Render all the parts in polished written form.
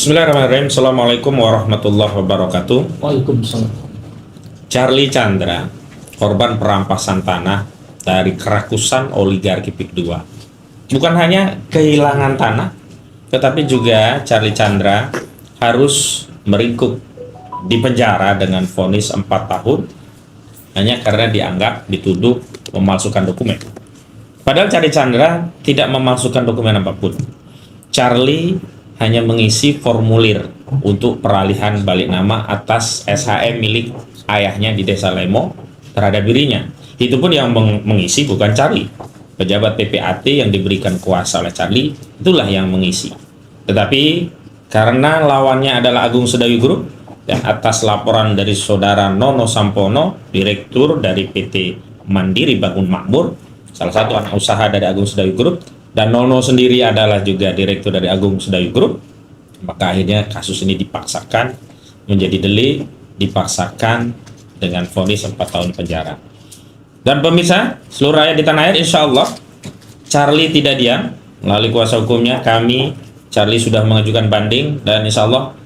Bismillahirrahmanirrahim. Assalamualaikum warahmatullahi wabarakatuh. Waalaikumsalam. Charlie Chandra, korban perampasan tanah dari kerakusan oligarki PIK 2. Bukan hanya kehilangan tanah, tetapi juga Charlie Chandra harus meringkuk di penjara dengan vonis 4 tahun hanya karena dianggap dituduh memalsukan dokumen. Padahal Charlie Chandra tidak memalsukan dokumen apapun. Charlie hanya mengisi formulir untuk peralihan balik nama atas SHM milik ayahnya di Desa Lemo terhadap dirinya. Itu pun yang mengisi bukan Charlie. Pejabat PPAT yang diberikan kuasa oleh Charlie itulah yang mengisi. Tetapi karena lawannya adalah Agung Sedayu Group dan atas laporan dari saudara Nono Sampono, direktur dari PT Mandiri Bangun Makmur, salah satu anak usaha dari Agung Sedayu Group, dan Nono sendiri adalah juga direktur dari Agung Sedayu Group, maka akhirnya kasus ini dipaksakan menjadi delik, dipaksakan dengan vonis 4 tahun penjara. Dan pemirsa, seluruh rakyat di tanah air, insya Allah Charlie tidak diam. Melalui kuasa hukumnya, kami, Charlie sudah mengajukan banding, dan insya Allah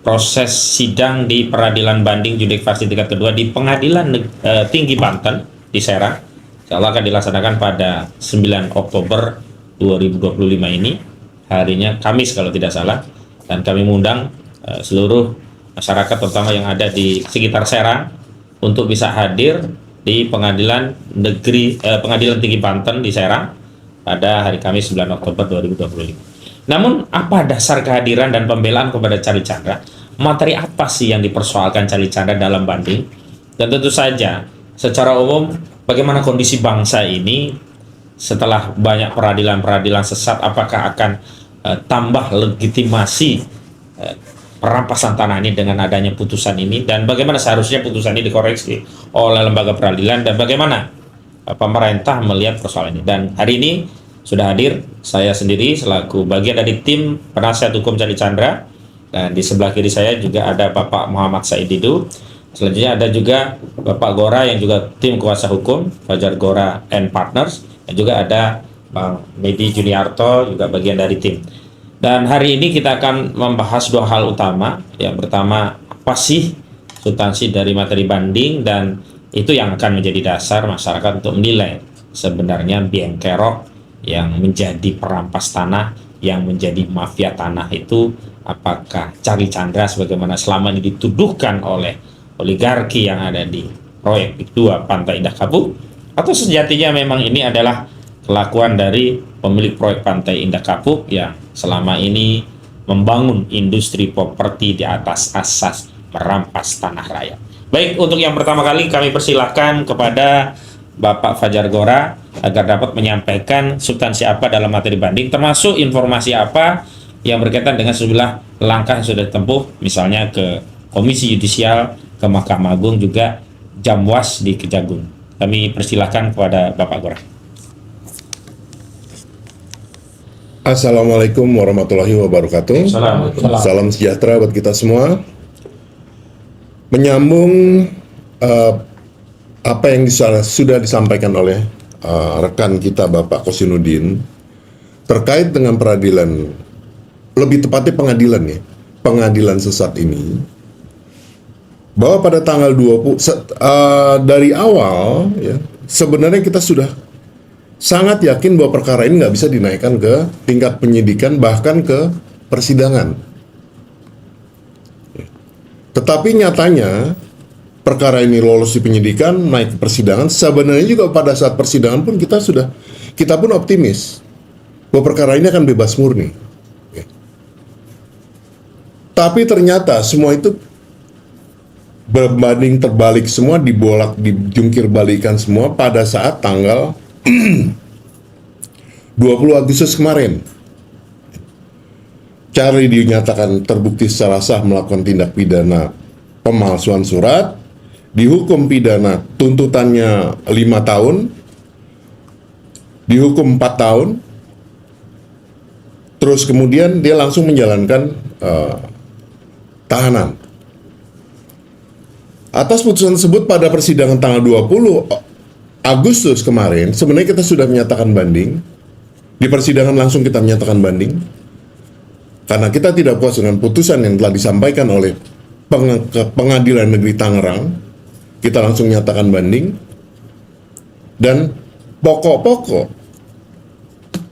proses sidang di peradilan banding judek fasi tingkat kedua di Pengadilan Tinggi Banten di Serang, insya Allah akan dilaksanakan pada 9 Oktober 2025 ini, harinya Kamis kalau tidak salah. Dan kami mengundang seluruh masyarakat terutama yang ada di sekitar Serang untuk bisa hadir di Pengadilan Tinggi Banten di Serang pada hari Kamis 9 Oktober 2025. Namun apa dasar kehadiran dan pembelaan kepada Charlie Chandra? Materi apa sih yang dipersoalkan Charlie Chandra dalam banding? Dan tentu saja secara umum bagaimana kondisi bangsa ini setelah banyak peradilan-peradilan sesat, apakah akan tambah legitimasi perampasan tanah ini dengan adanya putusan ini, dan bagaimana seharusnya putusan ini dikoreksi oleh lembaga peradilan, dan bagaimana pemerintah melihat persoalan ini. Dan hari ini sudah hadir saya sendiri selaku bagian dari tim penasihat hukum Charlie Chandra, dan di sebelah kiri saya juga ada Bapak Muhammad Said Didu. Selanjutnya ada juga Bapak Gora yang juga tim kuasa hukum Fajar Gora and Partners, dan juga ada Bang Medi Juniarto juga bagian dari tim. Dan hari ini kita akan membahas dua hal utama. Yang pertama, apa sih substansi dari materi banding, dan itu yang akan menjadi dasar masyarakat untuk menilai sebenarnya biang kerok yang menjadi perampas tanah, yang menjadi mafia tanah itu, apakah Charlie Chandra sebagaimana selama ini dituduhkan oleh oligarki yang ada di proyek PIK 2 Pantai Indah Kapuk, atau sejatinya memang ini adalah kelakuan dari pemilik proyek Pantai Indah Kapuk yang selama ini membangun industri properti di atas asas merampas tanah rakyat. Baik, untuk yang pertama kali kami persilahkan kepada Bapak Fajar Gora agar dapat menyampaikan substansi apa dalam materi banding, termasuk informasi apa yang berkaitan dengan sejumlah langkah yang sudah ditempuh, misalnya ke Komisi Yudisial, ke Mahkamah Agung, juga Jamwas di Kejagung. Kami persilahkan kepada Bapak Gora. Assalamualaikum warahmatullahi wabarakatuh. Salam sejahtera buat kita semua. Menyambung apa yang sudah disampaikan oleh rekan kita Bapak Kosinudin terkait dengan peradilan, lebih tepatnya pengadilan sesat ini, bahwa pada tanggal 20 dari awal ya, sebenarnya kita sudah sangat yakin bahwa perkara ini nggak bisa dinaikkan ke tingkat penyidikan, bahkan ke persidangan. Tetapi nyatanya perkara ini lolos di penyidikan, naik ke persidangan. Sebenarnya juga pada saat persidangan pun kita pun optimis bahwa perkara ini akan bebas murni. Tapi ternyata semua itu berbanding terbalik semua, dijungkir balikan semua pada saat tanggal 20 Agustus kemarin. Charlie dinyatakan terbukti secara sah melakukan tindak pidana pemalsuan surat, dihukum pidana tuntutannya 5 tahun, dihukum 4 tahun, terus kemudian dia langsung menjalankan tahanan. Atas putusan tersebut pada persidangan tanggal 20 Agustus kemarin, sebenarnya kita sudah menyatakan banding. Di persidangan langsung kita menyatakan banding. karena kita tidak puas dengan putusan yang telah disampaikan oleh Pengadilan Negeri Tangerang, kita langsung nyatakan banding. Dan pokok-pokok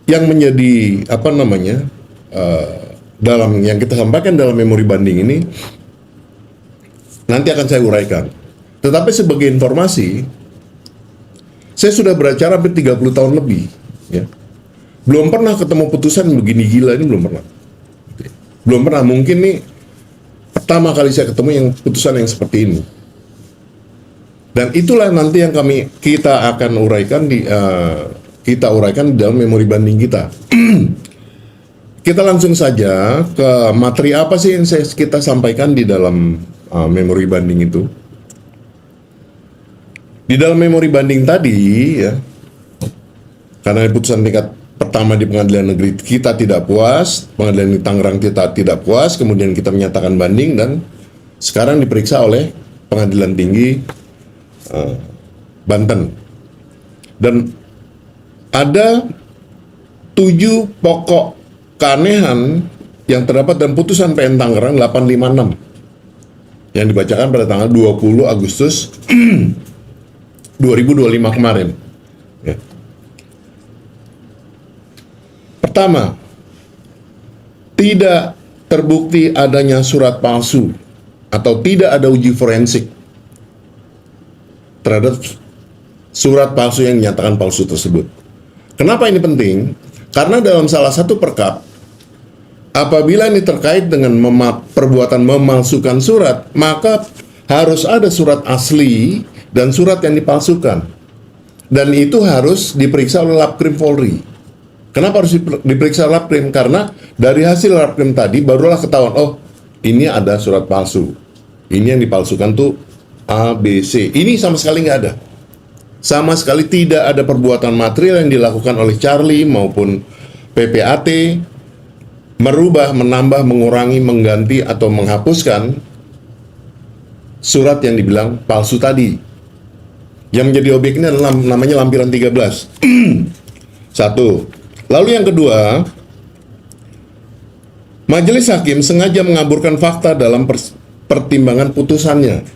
yang menjadi dalam yang kita sampaikan dalam memori banding ini nanti akan saya uraikan. Tetapi sebagai informasi, saya sudah beracara hampir 30 tahun lebih, ya. Belum pernah ketemu putusan begini gila ini, belum pernah. Belum pernah, mungkin nih pertama kali saya ketemu yang putusan yang seperti ini. Dan itulah nanti yang kita akan uraikan kita uraikan di dalam memori banding kita. Kita langsung saja ke materi apa sih yang kita sampaikan di dalam memori banding itu. Di dalam memori banding tadi, ya, karena putusan tingkat pertama di Pengadilan Negeri kita tidak puas, Pengadilan Negeri Tangerang kita tidak puas, kemudian kita menyatakan banding dan sekarang diperiksa oleh Pengadilan Tinggi Banten. Dan ada 7 pokok keanehan yang terdapat dalam putusan PN Tangerang 856 yang dibacakan pada tanggal 20 Agustus 2025 kemarin. Ya. Pertama, tidak terbukti adanya surat palsu atau tidak ada uji forensik terhadap surat palsu yang dinyatakan palsu tersebut. Kenapa ini penting? Karena dalam salah satu perkap, apabila ini terkait dengan perbuatan memalsukan surat, maka harus ada surat asli dan surat yang dipalsukan. Dan itu harus diperiksa oleh Labkrim Polri. Kenapa harus diperiksa Labkrim? Karena dari hasil Labkrim tadi barulah ketahuan, oh ini ada surat palsu. Ini yang dipalsukan tuh A, B, C. Ini sama sekali nggak ada. Sama sekali tidak ada perbuatan material yang dilakukan oleh Charlie maupun PPAT merubah, menambah, mengurangi, mengganti, atau menghapuskan surat yang dibilang palsu tadi. Yang menjadi objek ini adalah namanya lampiran 13. Satu. Lalu yang kedua, majelis hakim sengaja mengaburkan fakta dalam pertimbangan putusannya.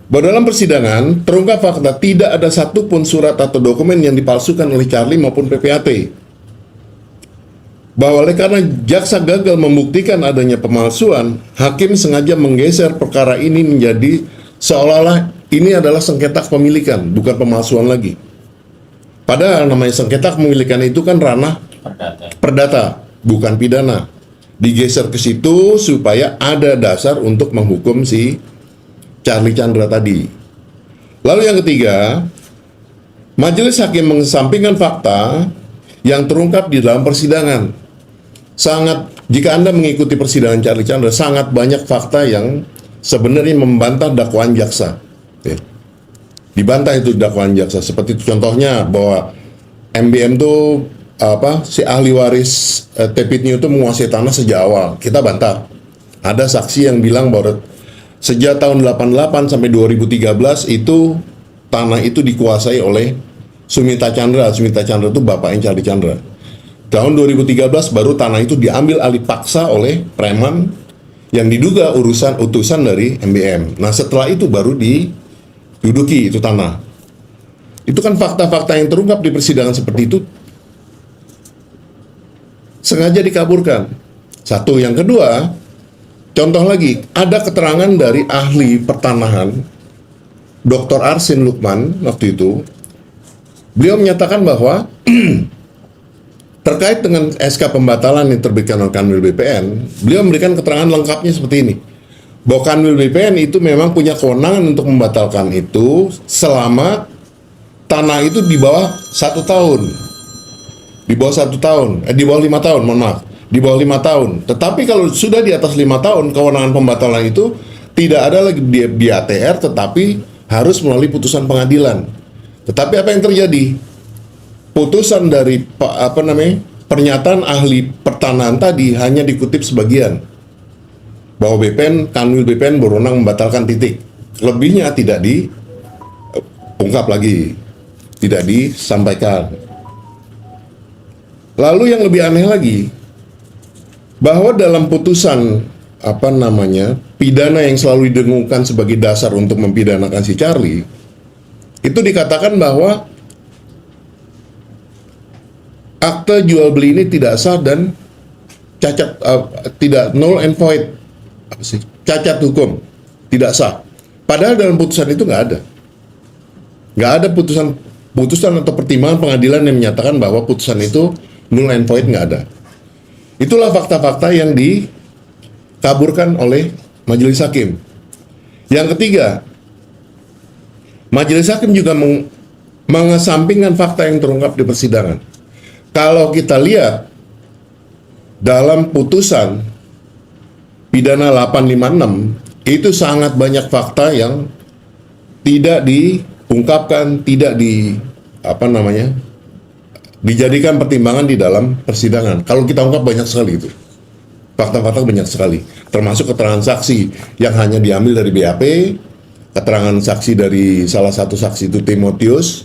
Bahwa dalam persidangan terungkap fakta tidak ada satupun surat atau dokumen yang dipalsukan oleh Charlie maupun PPAT. Bahwa oleh karena jaksa gagal membuktikan adanya pemalsuan, hakim sengaja menggeser perkara ini menjadi seolah-olah ini adalah sengketa kepemilikan, bukan pemalsuan lagi. Padahal namanya sengketa kepemilikan itu kan ranah perdata, bukan pidana. Digeser ke situ supaya ada dasar untuk menghukum si Charlie Chandra tadi. Lalu yang ketiga, majelis hakim mengesampingkan fakta yang terungkap di dalam persidangan. Jika Anda mengikuti persidangan Charlie Chandra, sangat banyak fakta yang sebenarnya membantah dakwaan jaksa. Ya. Dibantah itu dakwaan jaksa. Seperti itu contohnya bahwa MBM itu si ahli waris Tepit New itu menguasai tanah sejak awal. Kita bantah. Ada saksi yang bilang bahwa sejak tahun 88 sampai 2013 itu tanah itu dikuasai oleh Sumita Chandra. Sumita Chandra itu bapaknya Charlie Chandra. Tahun 2013 baru tanah itu diambil alih paksa oleh preman yang diduga utusan dari MBM. Nah setelah itu baru diduduki itu tanah. Itu kan fakta-fakta yang terungkap di persidangan seperti itu sengaja dikaburkan. Satu. Yang kedua, contoh lagi, ada keterangan dari ahli pertanahan Dr. Arsin Lukman waktu itu. Beliau menyatakan bahwa terkait dengan SK pembatalan yang terbitkan oleh Kanwil BPN, beliau memberikan keterangan lengkapnya seperti ini. Bahwa Kanwil BPN itu memang punya kewenangan untuk membatalkan itu selama tanah itu di bawah 1 tahun. Di bawah 1 tahun, di bawah 5 tahun, mohon maaf. Di bawah 5 tahun. Tetapi kalau sudah di atas 5 tahun, kewenangan pembatalan itu tidak ada lagi di ATR, tetapi harus melalui putusan pengadilan. Tetapi apa yang terjadi? Putusan dari pernyataan ahli pertanahan tadi hanya dikutip sebagian. Bahwa Kanwil BPN berwenang membatalkan titik. Lebihnya tidak diungkap lagi. Tidak disampaikan. Lalu yang lebih aneh lagi, bahwa dalam putusan pidana yang selalu didengungkan sebagai dasar untuk mempidanakan si Charlie, itu dikatakan bahwa akte jual beli ini tidak sah dan cacat, tidak null and void, cacat hukum, tidak sah. Padahal dalam putusan itu nggak ada putusan atau pertimbangan pengadilan yang menyatakan bahwa putusan itu null and void, nggak ada. Itulah fakta-fakta yang dikaburkan oleh majelis hakim. Yang ketiga, majelis hakim juga mengesampingkan fakta yang terungkap di persidangan. Kalau kita lihat dalam putusan pidana 856, itu sangat banyak fakta yang tidak diungkapkan, tidak dijadikan pertimbangan di dalam persidangan. Kalau kita ungkap banyak sekali itu. Fakta-fakta banyak sekali. Termasuk keterangan saksi yang hanya diambil dari BAP, keterangan saksi dari salah satu saksi itu Timotius,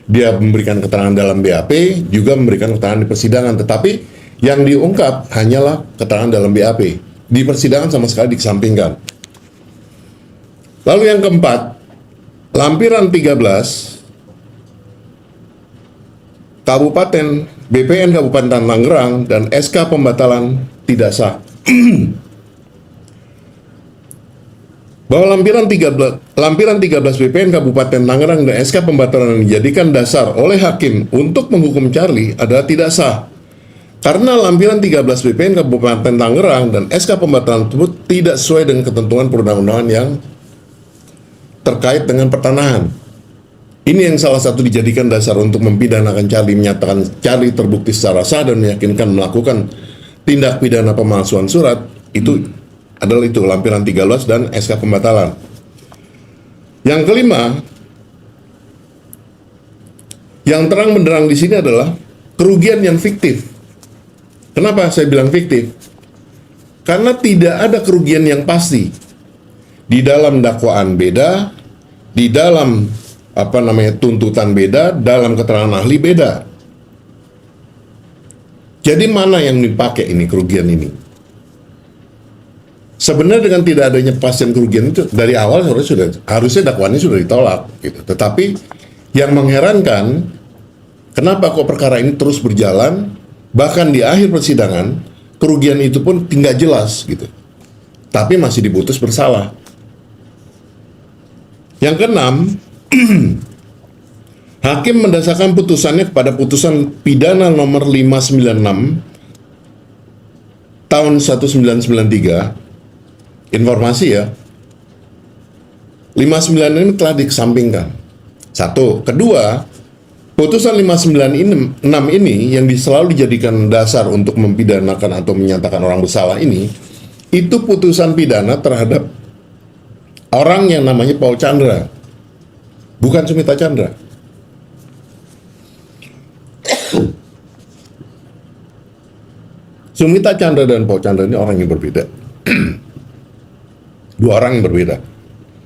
dia memberikan keterangan dalam BAP, juga memberikan keterangan di persidangan. Tetapi yang diungkap hanyalah keterangan dalam BAP. Di persidangan sama sekali dikesampingkan. Lalu yang keempat, lampiran 13 Kabupaten BPN Kabupaten Tangerang dan SK pembatalan tidak sah. Bahwa lampiran 13 BPN Kabupaten Tangerang dan SK pembatalan dijadikan dasar oleh hakim untuk menghukum Charlie adalah tidak sah. Karena lampiran 13 BPN Kabupaten Tangerang dan SK pembatalan tersebut tidak sesuai dengan ketentuan perundang-undangan yang terkait dengan pertanahan. Ini yang salah satu dijadikan dasar untuk mempidanakan Charlie, menyatakan Charlie terbukti secara sah dan meyakinkan melakukan tindak pidana pemalsuan surat. Itu adalah itu lampiran 13 dan SK pembatalan. Yang kelima, yang terang benderang di sini adalah kerugian yang fiktif. Kenapa saya bilang fiktif? Karena tidak ada kerugian yang pasti. Di dalam dakwaan beda, di dalam tuntutan beda, dalam keterangan ahli beda. Jadi mana yang dipakai ini kerugian ini? Sebenarnya dengan tidak adanya kepastian kerugian itu dari awal harusnya dakwaannya sudah ditolak gitu. Tetapi yang mengherankan, kenapa kok perkara ini terus berjalan, bahkan di akhir persidangan kerugian itu pun tidak jelas gitu. Tapi masih diputus bersalah. Yang keenam, hakim mendasarkan putusannya kepada putusan pidana nomor 596 tahun 1993. Informasi ya, 59 ini telah dikesampingkan. Satu. Kedua, putusan 596 ini yang selalu dijadikan dasar untuk mempidanakan atau menyatakan orang bersalah ini, itu putusan pidana terhadap orang yang namanya Paul Chandra, bukan Sumita Chandra. Sumita Chandra dan Paul Chandra ini orang yang berbeda. Dua orang yang berbeda.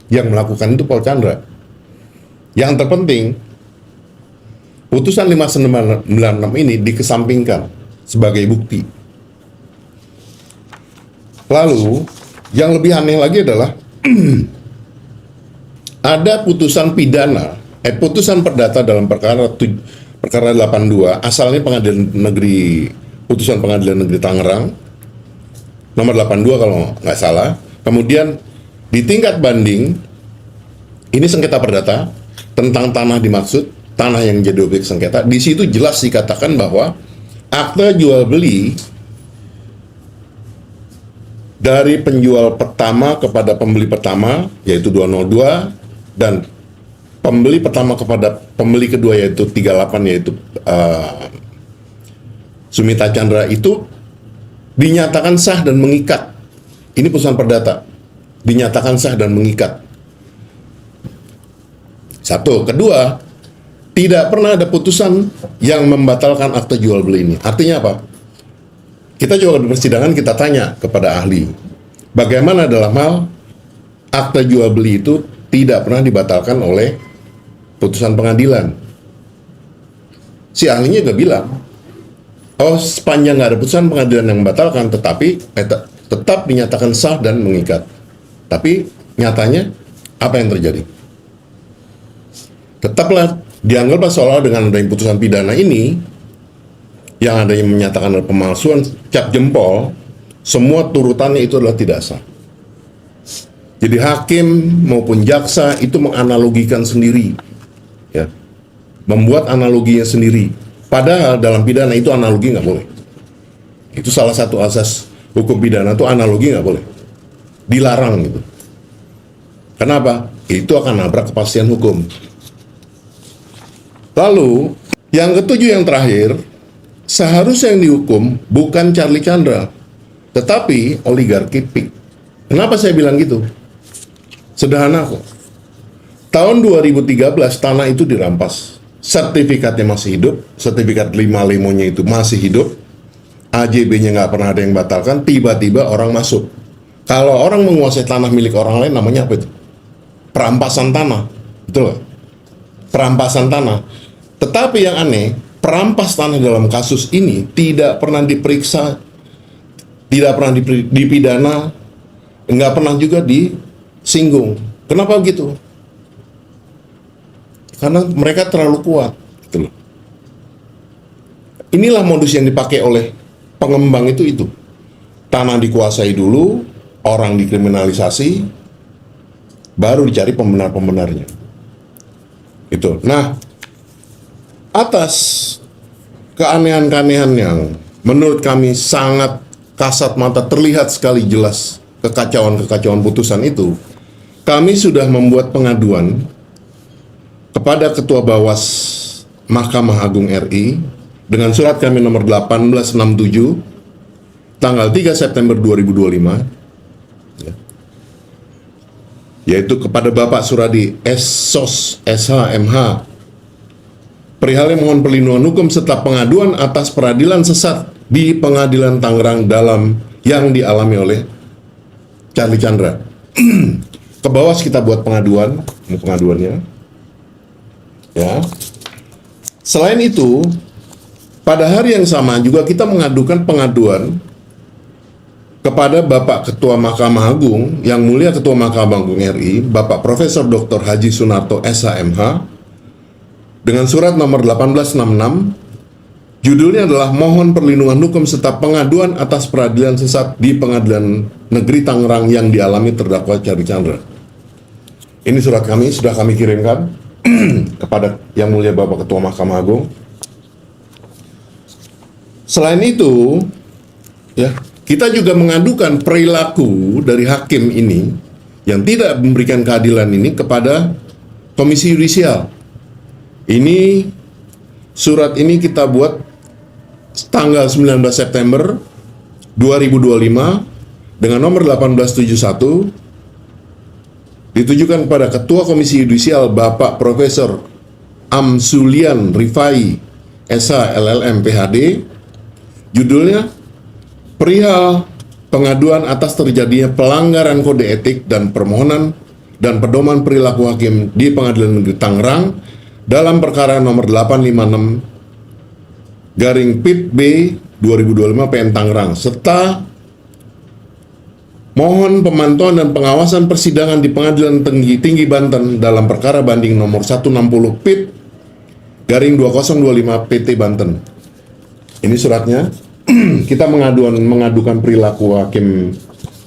Yang melakukan itu Paul Chandra. Yang terpenting, putusan 596 ini dikesampingkan sebagai bukti. Lalu, yang lebih aneh lagi adalah ada putusan pidana, putusan perdata dalam perkara 82, asalnya putusan pengadilan negeri Tangerang, nomor 82 kalau nggak salah. Kemudian di tingkat banding, ini sengketa perdata tentang tanah dimaksud, tanah yang jadi objek sengketa. Di situ jelas dikatakan bahwa akte jual beli dari penjual pertama kepada pembeli pertama, yaitu 202, dan pembeli pertama kepada pembeli kedua, yaitu 38, yaitu Sumita Chandra, itu dinyatakan sah dan mengikat. Ini putusan perdata, dinyatakan sah dan mengikat. Satu. Kedua, tidak pernah ada putusan yang membatalkan akte jual beli ini. Artinya apa? Kita juga di persidangan kita tanya kepada ahli, bagaimana dalam hal akte jual beli itu tidak pernah dibatalkan oleh putusan pengadilan. Si ahlinya juga bilang, sepanjang nggak ada putusan pengadilan yang membatalkan, tetapi tetap dinyatakan sah dan mengikat. Tapi nyatanya apa yang terjadi? Tetaplah dianggaplah seolah dengan adanya putusan pidana ini, yang ada yang menyatakan ada pemalsuan cap jempol, semua turutannya itu adalah tidak sah. Jadi hakim maupun jaksa itu menganalogikan sendiri, ya, membuat analoginya sendiri. Padahal dalam pidana itu analogi nggak boleh. Itu salah satu asas hukum pidana, itu analogi nggak boleh, dilarang gitu. Kenapa? Itu akan nabrak kepastian hukum. Lalu yang ketujuh, yang terakhir, seharusnya yang dihukum bukan Charlie Chandra, tetapi oligarki PIK. Kenapa saya bilang gitu? Sederhana kok. Tahun 2013 tanah itu dirampas. Sertifikatnya masih hidup, sertifikat 5 itu masih hidup, AJB-nya nggak pernah ada yang batalkan, tiba-tiba orang masuk. Kalau orang menguasai tanah milik orang lain, namanya apa itu? Perampasan tanah. Betul nggak? Perampasan tanah. Tetapi yang aneh, perampas tanah dalam kasus ini tidak pernah diperiksa, tidak pernah dipidana, nggak pernah juga disinggung. Kenapa begitu? Karena mereka terlalu kuat. Gitu loh. Inilah modus yang dipakai oleh pengembang itu. Tanah dikuasai dulu, orang dikriminalisasi, baru dicari pembenar-pembenarnya. Itu. Nah, atas keanehan-keanehan yang menurut kami sangat kasat mata, terlihat sekali jelas kekacauan-kekacauan putusan itu, kami sudah membuat pengaduan kepada Ketua Bawas Mahkamah Agung RI dengan surat kami nomor 1867 tanggal 3 September 2025, ya, yaitu kepada Bapak Suradi SSOS SHMH perihal yang mohon perlindungan hukum serta pengaduan atas peradilan sesat di Pengadilan Tangerang dalam yang dialami oleh Charlie Chandra. Ke bawah kita buat pengaduan, ini pengaduannya. Ya. Selain itu, pada hari yang sama juga kita mengadukan pengaduan kepada Bapak Ketua Mahkamah Agung, Yang Mulia Ketua Mahkamah Agung RI, Bapak Profesor Dr. Haji Sunarto SHMH, dengan surat nomor 1866, judulnya adalah Mohon Perlindungan Hukum serta Pengaduan atas Peradilan Sesat di Pengadilan Negeri Tangerang yang dialami terdakwa Charlie Chandra. Ini surat kami, sudah kami kirimkan kepada Yang Mulia Bapak Ketua Mahkamah Agung. Selain itu, ya, kita juga mengadukan perilaku dari hakim ini yang tidak memberikan keadilan ini kepada Komisi Yudisial. Ini surat ini kita buat tanggal 19 September 2025 dengan nomor 1871, ditujukan kepada Ketua Komisi Yudisial Bapak Profesor Amsulian Rifai SH LLM PhD. Judulnya perihal pengaduan atas terjadinya pelanggaran kode etik dan permohonan dan pedoman perilaku hakim di Pengadilan Negeri Tangerang dalam perkara nomor 856 garing PIT B 2025 PN Tangerang, serta mohon pemantauan dan pengawasan persidangan di Pengadilan Tinggi Banten dalam perkara banding nomor 160 PIT garing 2025 PT Banten. Ini suratnya. Kita mengadukan perilaku hakim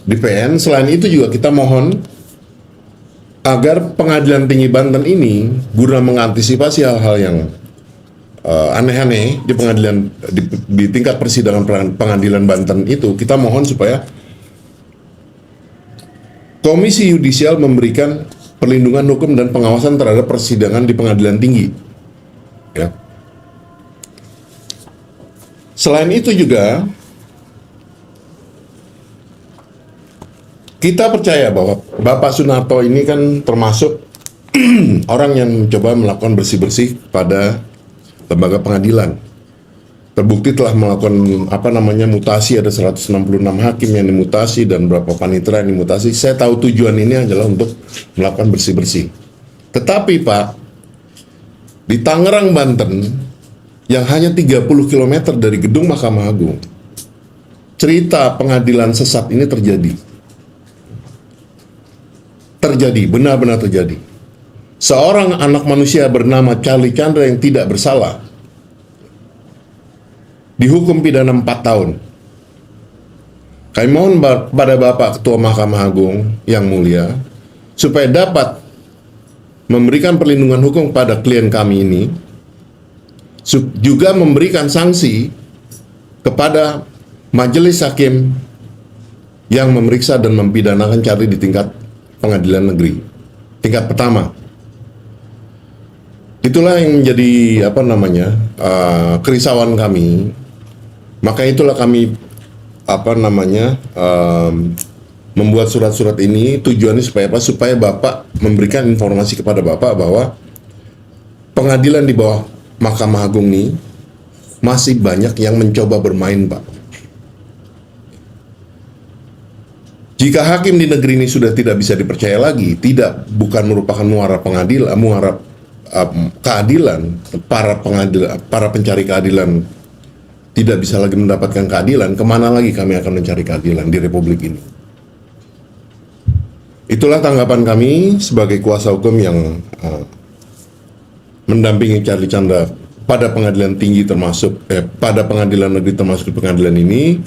di PN. Selain itu juga kita mohon agar Pengadilan Tinggi Banten ini guna mengantisipasi hal-hal yang aneh-aneh di pengadilan di tingkat persidangan Pengadilan Banten itu, kita mohon supaya Komisi Yudisial memberikan perlindungan hukum dan pengawasan terhadap persidangan di Pengadilan Tinggi. Ya. Selain itu juga kita percaya bahwa Bapak Sunarto ini kan termasuk orang yang mencoba melakukan bersih-bersih pada lembaga pengadilan. Terbukti telah melakukan mutasi, ada 166 hakim yang dimutasi dan beberapa panitera yang dimutasi. Saya tahu tujuan ini adalah untuk melakukan bersih-bersih. Tetapi Pak, di Tangerang, Banten, yang hanya 30 km dari gedung Mahkamah Agung. Cerita pengadilan sesat ini terjadi. Terjadi, benar-benar terjadi. Seorang anak manusia bernama Charlie Chandra yang tidak bersalah dihukum pidana 4 tahun. Kami mohon pada Bapak Ketua Mahkamah Agung yang mulia supaya dapat memberikan perlindungan hukum pada klien kami ini, juga memberikan sanksi kepada majelis hakim yang memeriksa dan mempidanakan Charlie di tingkat pengadilan negeri tingkat pertama. Itulah yang menjadi kerisauan kami. Maka itulah kami membuat surat-surat ini, tujuannya supaya apa? Supaya Bapak memberikan informasi kepada Bapak bahwa pengadilan di bawah Mahkamah Agung ini masih banyak yang mencoba bermain, Pak. Jika hakim di negeri ini sudah tidak bisa dipercaya lagi, bukan merupakan muara keadilan, para pencari keadilan tidak bisa lagi mendapatkan keadilan, kemana lagi kami akan mencari keadilan di Republik ini? Itulah tanggapan kami sebagai kuasa hukum yang mendampingi Charlie Chandra pada pengadilan tinggi pada pengadilan negeri termasuk di pengadilan ini.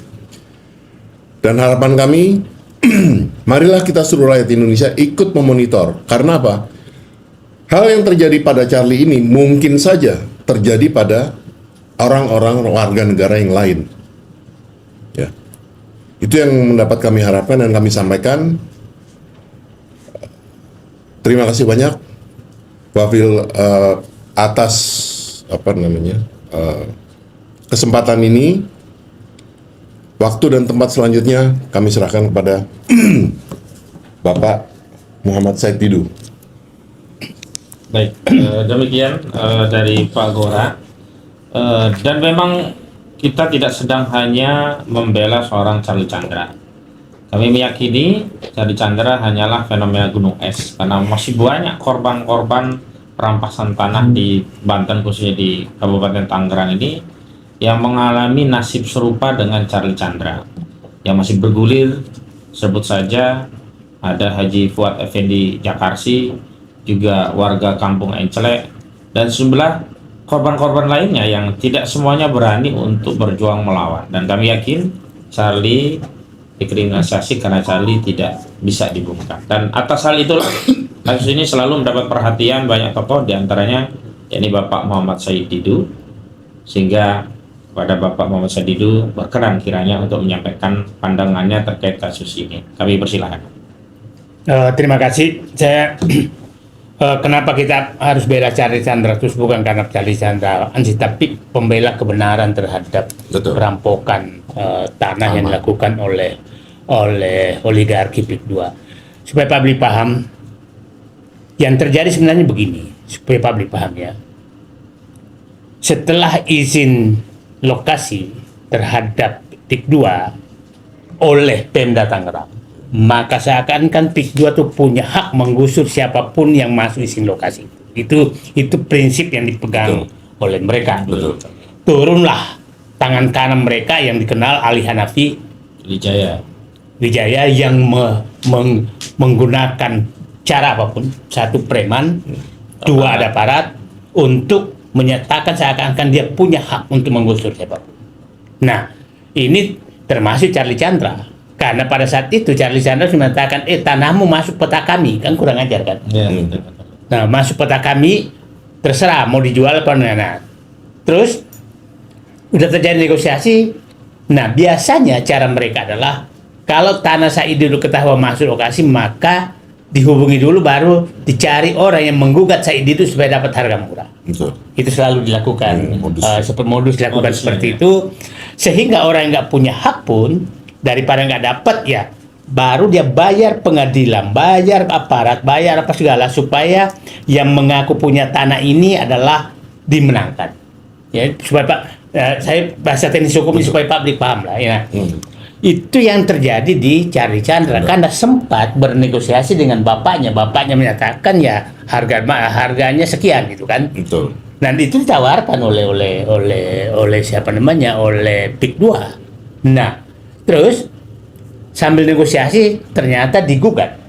Dan harapan kami, marilah kita seluruh rakyat Indonesia ikut memonitor. Karena apa? Hal yang terjadi pada Charlie ini mungkin saja terjadi pada orang-orang warga negara yang lain. Ya. Itu yang mendapat kami harapkan dan kami sampaikan. Terima kasih banyak, Wafil, atas kesempatan ini. Waktu dan tempat selanjutnya kami serahkan kepada Bapak Muhammad Said Didu. Baik, demikian dari Pak Gora. Dan memang kita tidak sedang hanya membela seorang Charlie Chandra. Kami meyakini Charlie Chandra hanyalah fenomena gunung es, karena masih banyak korban-korban perampasan tanah di Banten, khususnya di Kabupaten Tangerang ini, yang mengalami nasib serupa dengan Charlie Chandra, yang masih bergulir. Sebut saja ada Haji Fuad Effendi Jakarsi, juga warga Kampung Enclek, dan sejumlah korban-korban lainnya yang tidak semuanya berani untuk berjuang melawan. Dan kami yakin Charlie dikriminalisasi karena Charlie tidak bisa dibungkam. Dan atas hal itulah kasus ini selalu mendapat perhatian banyak tokoh, diantaranya yakni Bapak Muhammad Said Didu, sehingga kepada Bapak Muhammad Said Didu berkenan kiranya untuk menyampaikan pandangannya terkait kasus ini. Kami persilahkan. Terima kasih. Saya kenapa kita harus bela Charlie Chandra, terus bukan karena Charlie Chandra ansi, tapi pembela kebenaran terhadap perampokan tanah yang dilakukan oleh oligarki PIK 2. Supaya publik paham, yang terjadi sebenarnya begini, supaya publik paham ya. Setelah izin lokasi terhadap PIK 2 oleh Pemda Tangerang, maka seakan-akan PIK 2 tuh punya hak menggusur siapapun yang masuk izin lokasi. Itu prinsip yang dipegang oleh mereka. Betul. Turunlah tangan kanan mereka yang dikenal Ali Hanafi Wijaya yang menggunakan cara apapun, satu preman, dua ada aparat, untuk menyatakan seakan-akan dia punya hak untuk menggusur siapapun. Nah, ini termasuk Charlie Chandra. Karena pada saat itu Charlie Chandra mengatakan, tanahmu masuk peta kami, kan kurang ajar kan? Ya, Nah, masuk peta kami, terserah mau dijual apa enggak. Nah, terus udah terjadi negosiasi. Nah, biasanya cara mereka adalah kalau tanah Said dulu ketahuan masuk lokasi, maka dihubungi dulu, baru dicari orang yang menggugat Said itu supaya dapat harga murah. Betul. Itu selalu dilakukan, modus dilakukan Modusnya, seperti ya. itu, sehingga orang yang nggak punya hak pun daripada nggak dapat, ya baru dia bayar pengadilan, bayar aparat, bayar apa segala, supaya yang mengaku punya tanah ini adalah dimenangkan. Ya, supaya Pak, saya bahasa teknis hukum ini supaya publik paham lah ya. Itu yang terjadi di Charlie Chandra, karena sempat bernegosiasi dengan bapaknya. Bapaknya menyatakan ya harganya sekian gitu kan. Betul. Dan itu ditawarkan oleh siapa namanya, oleh PIK 2. Nah, terus sambil negosiasi ternyata digugat.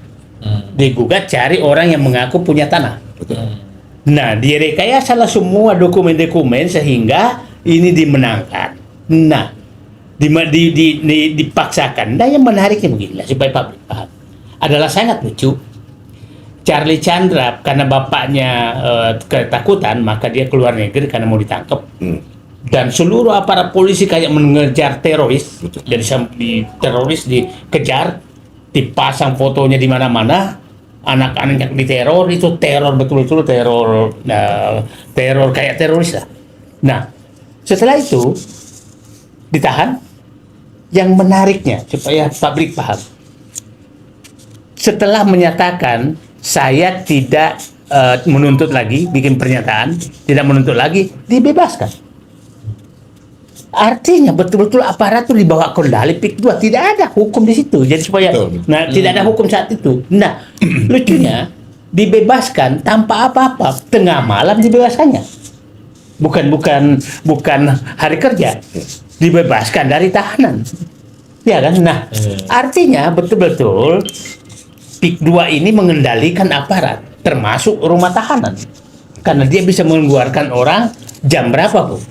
Digugat cari orang yang mengaku punya tanah. Nah, direkayasalah semua dokumen-dokumen sehingga ini dimenangkan. Nah, dipaksakan. Nah, yang menariknya begini supaya publik paham. Adalah sangat lucu. Charlie Chandra karena bapaknya ketakutan, maka dia keluar negeri karena mau ditangkap. Dan seluruh aparat polisi kayak mengejar teroris. Jadi teroris dikejar, dipasang fotonya di mana-mana. Anak-anak yang diteror itu teror betul-betul, teror kayak teroris lah. Nah, setelah itu ditahan. Yang menariknya supaya publik paham, setelah menyatakan saya tidak menuntut lagi, bikin pernyataan tidak menuntut lagi, dibebaskan. Artinya betul-betul aparat itu dibawa kendali PIK 2, tidak ada hukum di situ. Jadi supaya tidak ada hukum saat itu. Nah, lucunya dibebaskan tanpa apa-apa, tengah malam dibebaskannya. Bukan hari kerja. Dibebaskan dari tahanan. Ya kan? Nah, artinya betul-betul PIK 2 ini mengendalikan aparat, termasuk rumah tahanan. Karena dia bisa mengeluarkan orang jam berapa pun.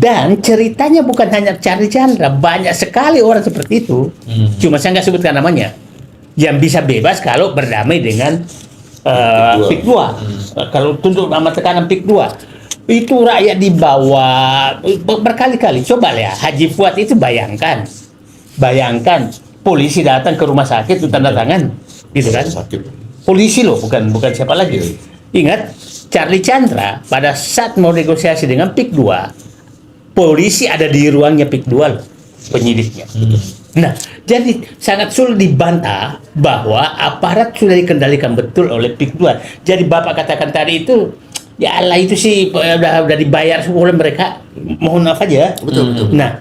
Dan ceritanya bukan hanya Charlie Chandra, banyak sekali orang seperti itu. Cuma saya nggak sebutkan namanya. Yang bisa bebas kalau berdamai dengan PIK 2. Kalau tunduk sama tekanan PIK 2. Itu rakyat dibawa berkali-kali. Coba lihat Haji Fuad itu, bayangkan polisi datang ke rumah sakit itu tanda tangan, gitu kan? Polisi loh, bukan siapa lagi. Ingat Charlie Chandra pada saat mau negosiasi dengan PIK 2, polisi ada di ruangnya PIK 2 loh, penyidiknya. Nah, jadi sangat sulit dibantah bahwa aparat sudah dikendalikan betul oleh PIK 2. Jadi Bapak katakan tadi itu, ya Allah itu sih udah dibayar semua oleh mereka, mohon maaf aja. Betul. Nah,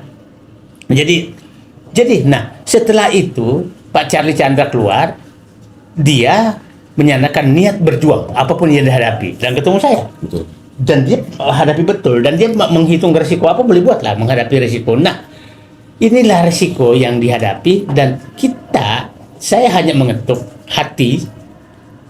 jadi setelah itu Pak Charlie Chandra keluar, dia menyatakan niat berjuang apapun yang dihadapi dan ketemu saya. Betul. Dan dia hadapi betul, dan dia menghitung resiko apa boleh buatlah menghadapi resiko. Nah, inilah resiko yang dihadapi, dan saya hanya mengetuk hati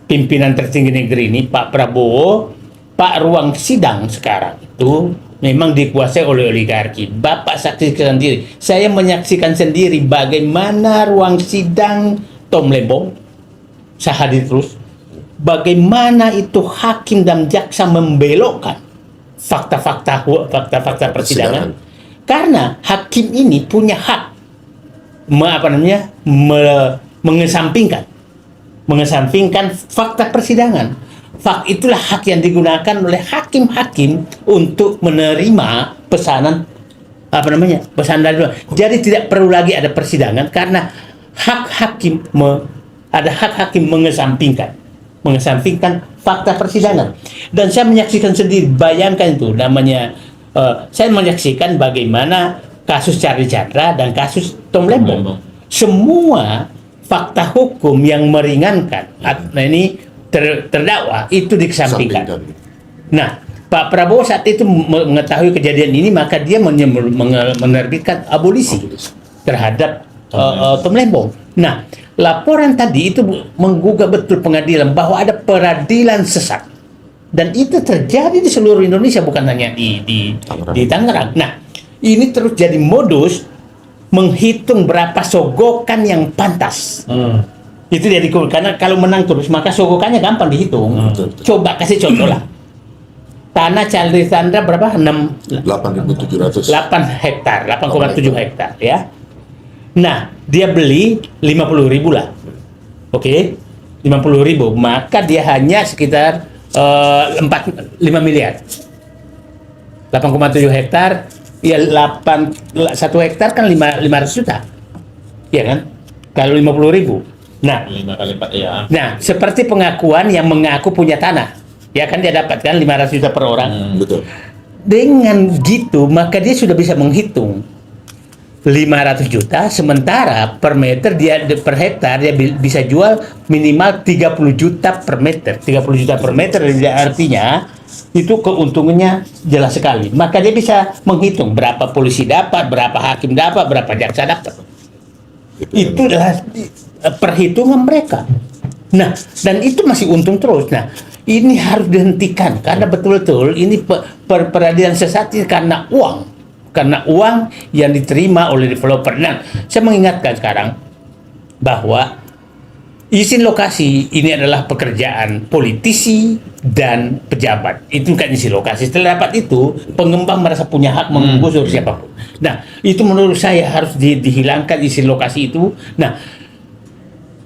pimpinan tertinggi negeri ini, Pak Prabowo. Pak, ruang sidang sekarang itu memang dikuasai oleh oligarki. Bapak saksikan sendiri. Saya menyaksikan sendiri bagaimana ruang sidang Tom Lembong, saya hadir terus. Bagaimana itu hakim dan jaksa membelokkan fakta-fakta persidangan. Karena hakim ini punya hak mengesampingkan fakta persidangan. Itulah hak yang digunakan oleh hakim-hakim untuk menerima pesanan dari luar. Jadi tidak perlu lagi ada persidangan karena ada hak hakim mengesampingkan fakta persidangan. Dan saya menyaksikan sendiri, bayangkan itu namanya, saya menyaksikan bagaimana kasus Charlie Chandra dan kasus Tom Lembong. Semua fakta hukum yang meringankan ini terdakwa itu dikesampingkan. Nah, Pak Prabowo saat itu mengetahui kejadian ini, maka dia menerbitkan abolisi terhadap Tom Lembong. Nah, laporan tadi itu menggugah betul pengadilan bahwa ada peradilan sesat, dan itu terjadi di seluruh Indonesia, bukan hanya di Tangerang. Nah, ini terus jadi modus menghitung berapa sogokan yang pantas. Itu dia karena kalau menang terus maka sogokannya gampang dihitung. Coba kasih contoh lah. Tanah Charlie Chandra berapa? 8.700. 8 hektar, 8,7 hektar ya. Nah, dia beli 50.000 lah. Oke. 50.000, maka dia hanya sekitar 5 miliar. 8,7 hektar, ya 1 hektar kan 500 juta. Iya kan? Kalau 50.000. Nah, 5 kali 4 ya. Nah, seperti pengakuan yang mengaku punya tanah. Ya kan, dia dapatkan 500 juta per orang. Betul. Dengan gitu, maka dia sudah bisa menghitung 500 juta, sementara per hektar dia bisa jual minimal 30 juta per meter. 30 juta per meter artinya itu keuntungannya jelas sekali. Maka dia bisa menghitung berapa polisi dapat, berapa hakim dapat, berapa jaksa dapat. Itu adalah perhitungan mereka. Nah, dan itu masih untung terus. Nah, ini harus dihentikan karena betul-betul ini peradilan sesat karena uang. Karena uang yang diterima oleh developer. Nah, saya mengingatkan sekarang bahwa izin lokasi ini adalah pekerjaan politisi dan pejabat. Itu kan izin lokasi. Setelah dapat itu, pengembang merasa punya hak menggusur siapapun. Nah, itu menurut saya harus dihilangkan izin lokasi itu. Nah,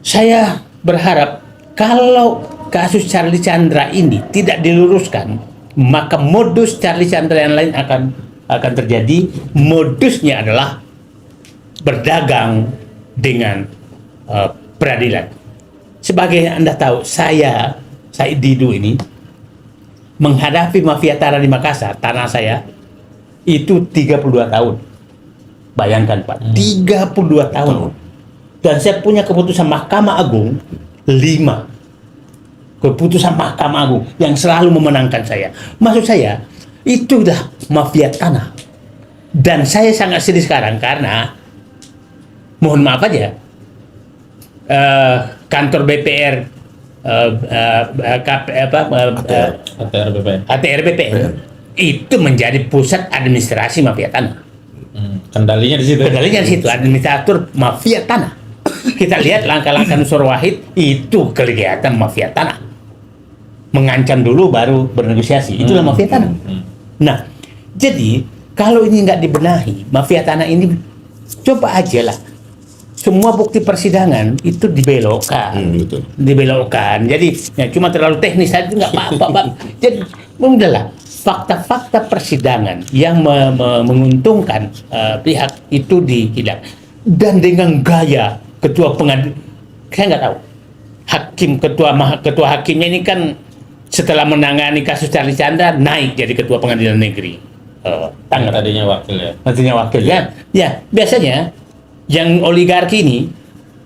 saya berharap kalau kasus Charlie Chandra ini tidak diluruskan, maka modus Charlie Chandra yang lain akan terjadi. Modusnya adalah berdagang dengan peradilan. Sebagai Anda tahu, saya Didu ini menghadapi mafia tanah di Makassar, tanah saya itu 32 tahun. Bayangkan Pak, 32 tahun. Dan saya punya keputusan Mahkamah Agung 5. Keputusan Mahkamah Agung yang selalu memenangkan saya. Maksud saya, itu udah mafia tanah. Dan saya sangat sedih sekarang karena mohon maaf aja, kantor BPR ATR BPN itu menjadi pusat administrasi mafia tanah. Kendalinya di situ. Kendalinya di situ, administrator mafia tanah. Kita lihat langkah-langkah Nusur Wahid itu kegiatan mafia tanah. Mengancam dulu baru bernegosiasi. Itulah mafia tanah. Nah, jadi kalau ini nggak dibenahi, mafia tanah ini coba aja lah. Semua bukti persidangan itu dibelokkan, dibelokkan. Jadi ya, cuma terlalu teknis saja nggak apa-apa, Pak. Jadi udahlah, fakta-fakta persidangan yang menguntungkan pihak itu dihilang. Dan dengan gaya ketua pengadilan, saya nggak tahu. Ketua hakimnya ini kan setelah menangani kasus Charlie Chandra naik jadi ketua pengadilan negeri. Tadinya wakil ya. Tadinya wakil ya. Ya biasanya yang oligarki ini,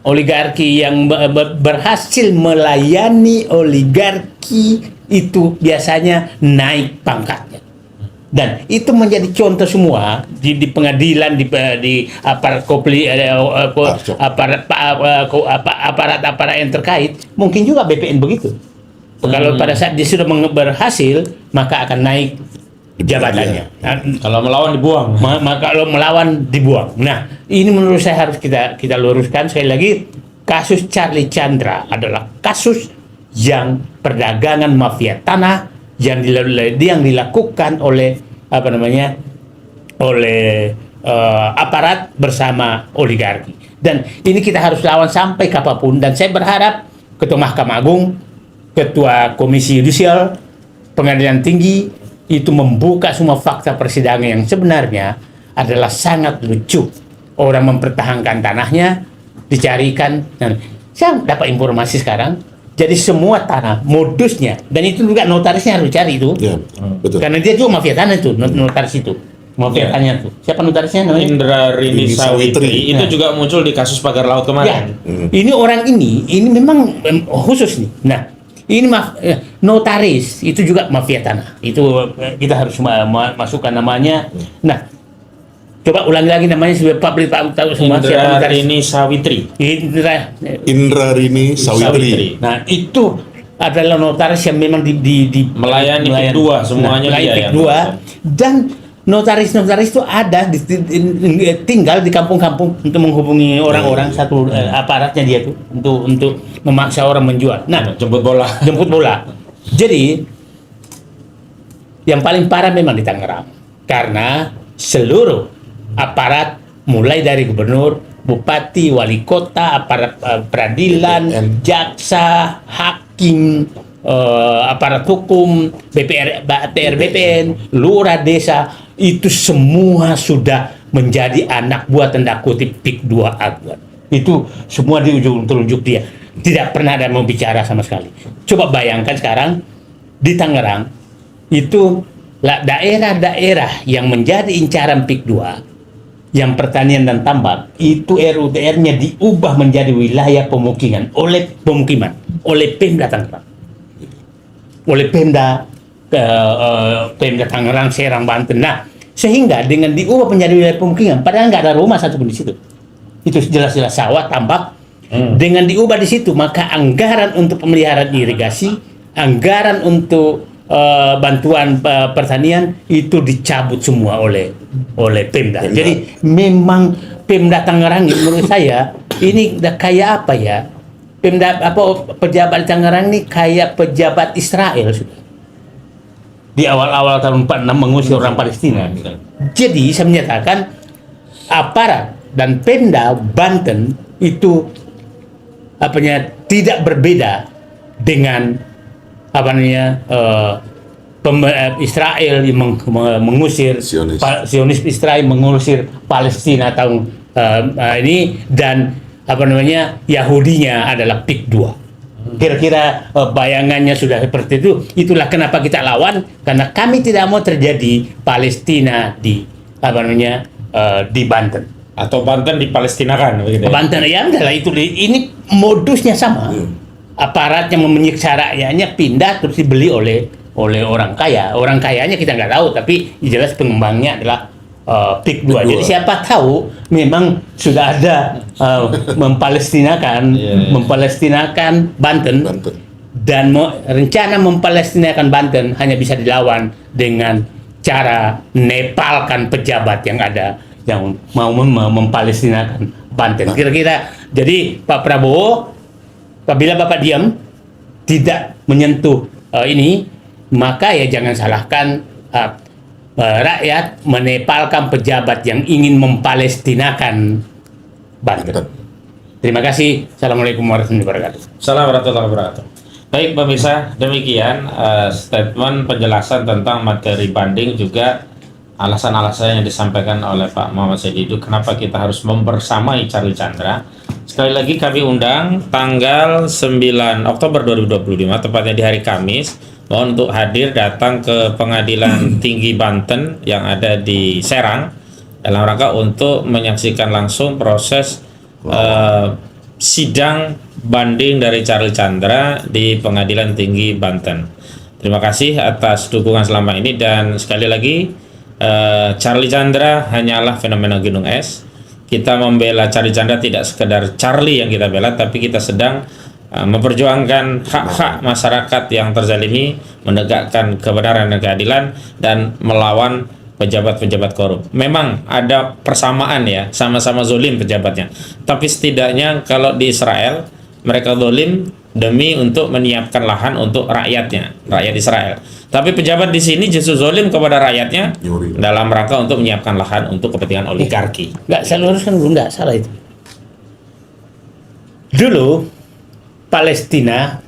oligarki yang berhasil melayani oligarki itu biasanya naik pangkatnya. Dan itu menjadi contoh semua di pengadilan, di aparat yang terkait. Mungkin juga BPN begitu. Kalau pada saat dia sudah berhasil, maka akan naik jabatannya. Nah, kalau melawan dibuang. Kalau melawan dibuang. Nah, ini menurut saya harus kita luruskan sekali lagi. Kasus Charlie Chandra adalah kasus yang perdagangan mafia tanah yang dilakukan oleh aparat bersama oligarki. Dan ini kita harus lawan sampai kapanpun. Dan saya berharap Ketua Mahkamah Agung, Ketua Komisi Yudisial, Pengadilan Tinggi itu membuka semua fakta persidangan yang sebenarnya adalah sangat lucu. Orang mempertahankan tanahnya, dicarikan. Dan saya dapat informasi sekarang, jadi semua tanah, modusnya, dan itu juga notarisnya harus cari itu. Ya, betul. Karena dia juga mafia tanah itu, notaris itu. Mafia tanah itu. Siapa notarisnya namanya? Indra Rini Sawitri. Itu juga muncul di kasus pagar laut kemarin. Ya, ini orang ini memang khusus nih. Nah, ini notaris itu juga mafia tanah. Itu kita harus masukkan namanya. Nah, coba ulangi lagi namanya supaya publik tahu semua siapa Indra Rini Sawitri. Indra Rini Sawitri. Nah, itu adalah notaris yang memang melayani PIK 2 semuanya melayani dia PIK yang 2 dan notaris itu ada tinggal di kampung-kampung untuk menghubungi orang-orang satu aparatnya dia tuh untuk memaksa orang menjual. Nah, jemput bola. Jadi yang paling parah memang di Tangerang karena seluruh aparat mulai dari gubernur, bupati, wali kota, aparat peradilan, jaksa, hakim, aparat hukum, ATR BPN, lurah desa, itu semua sudah menjadi anak buah tanda kutip PIK 2 Agwan. Itu semua di ujung telunjuk dia. Tidak pernah ada mau bicara sama sekali. Coba bayangkan sekarang di Tangerang itu daerah-daerah yang menjadi incaran PIK 2 yang pertanian dan tambak itu RUTR-nya diubah menjadi wilayah pemukiman oleh Pemda Tangerang, oleh Pemda Pemda Tangerang, Serang, Banten. Nah, sehingga dengan diubah menjadi wilayah pemukiman, padahal nggak ada rumah satupun di situ. Itu jelas-jelas sawah, tambak. Dengan diubah di situ, maka anggaran untuk pemeliharaan irigasi, anggaran untuk bantuan pertanian itu dicabut semua oleh Pemda. Jadi memang Pemda Tangerang menurut saya ini udah kayak apa ya? Pemda pejabat Tangerang ini kayak pejabat Israel sudah. Di awal-awal tahun 46 mengusir orang Palestina. Jadi saya menyatakan aparat dan Pemda Banten itu tidak berbeda dengan Israel yang mengusir Zionis Israel mengusir Palestina tahun ini, dan Yahudinya adalah PIK 2. Kira-kira bayangannya sudah seperti itu. Itulah kenapa kita lawan, karena kami tidak mau terjadi Palestina di di Banten. Atau Banten di Palestina kan begitu. Banten ya adalah itu. Ini modusnya sama. Aparat yang menyiksa rakyatnya pindah terus dibeli oleh orang kaya. Orang kayanya kita nggak tahu, tapi jelas pengembangnya adalah PIK 2. Jadi siapa tahu memang sudah ada mempalestinakan Banten. Dan rencana mempalestinakan Banten hanya bisa dilawan dengan cara nepalkan pejabat yang ada yang mau mempalestinakan Banten. Kira-kira jadi Pak Prabowo, apabila Bapak diam tidak menyentuh ini, maka ya jangan salahkan rakyat menepalkan pejabat yang ingin mempalestinakan Banten. Terima kasih. Assalamualaikum warahmatullahi wabarakatuh. Assalamualaikum warahmatullahi wabarakatuh. Baik pemirsa, demikian statement penjelasan tentang materi banding, juga alasan-alasan yang disampaikan oleh Pak Muhammad Said Didu kenapa kita harus membersamai Charlie Chandra. Sekali lagi kami undang tanggal 9 Oktober 2025, tepatnya di hari Kamis. Mohon untuk hadir datang ke Pengadilan Tinggi Banten yang ada di Serang dalam rangka untuk menyaksikan langsung proses sidang banding dari Charlie Chandra di Pengadilan Tinggi Banten. Terima kasih atas dukungan selama ini, dan sekali lagi Charlie Chandra hanyalah fenomena gunung es. Kita membela Charlie Chandra tidak sekedar Charlie yang kita bela, tapi kita sedang memperjuangkan hak-hak masyarakat yang terzalimi, menegakkan kebenaran dan keadilan, dan melawan pejabat-pejabat korup. Memang ada persamaan ya, sama-sama zolim pejabatnya. Tapi setidaknya kalau di Israel, mereka zolim demi untuk menyiapkan lahan untuk rakyatnya, rakyat Israel. Tapi pejabat di sini justru zolim kepada rakyatnya dalam rangka untuk menyiapkan lahan untuk kepentingan oligarki. Nggak, saya luruskan dulu, nggak salah itu. Dulu Palestina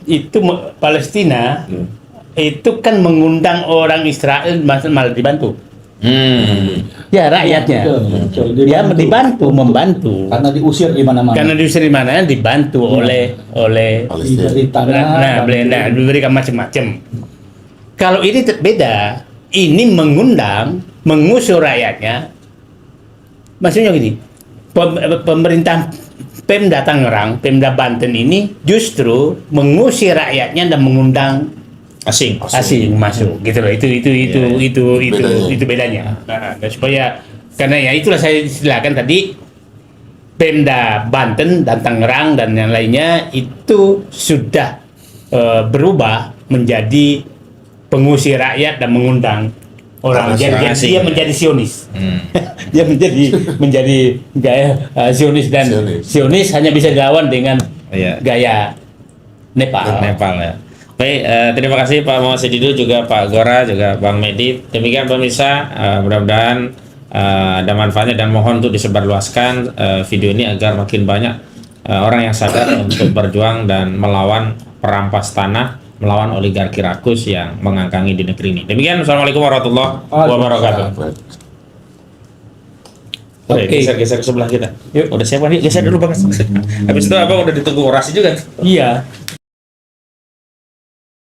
itu kan mengundang orang Israel malah dibantu. Ya rakyatnya. Betul. Ya membantu. Karena diusir di mana-mana. Karena diusir di mana dibantu oleh Diberi tanah. diberikan macam-macam. Kalau ini beda, ini mengusir rakyatnya. Maksudnya gini, pemerintah Pemda Tangerang, Pemda Banten ini justru mengusir rakyatnya dan mengundang asing masuk, gitu loh. Itu bedanya. Nah, supaya karena ya itulah saya istilahkan tadi, Pemda Banten dan Tangerang dan yang lainnya itu sudah berubah menjadi pengusir rakyat dan mengundang orang. Jadi dia menjadi Zionis. Dia menjadi gaya Zionis, dan Zionis hanya bisa dilawan dengan gaya Nepal ya. Baik, terima kasih Pak Muhammad Said Didu, juga Pak Gora, juga Bang Medi. Demikian pemirsa, mudah-mudahan ada manfaatnya, dan mohon untuk disebarluaskan video ini agar makin banyak orang yang sadar untuk berjuang dan melawan perampas tanah, melawan oligarki rakus yang mengangkangi di negeri ini. Demikian, Assalamualaikum warahmatullahi wabarakatuh. Oke, geser ke sebelah kita. Yuk, udah siap kan? Geser dulu Bang. Habis itu Abang udah ditunggu orasi juga. Iya.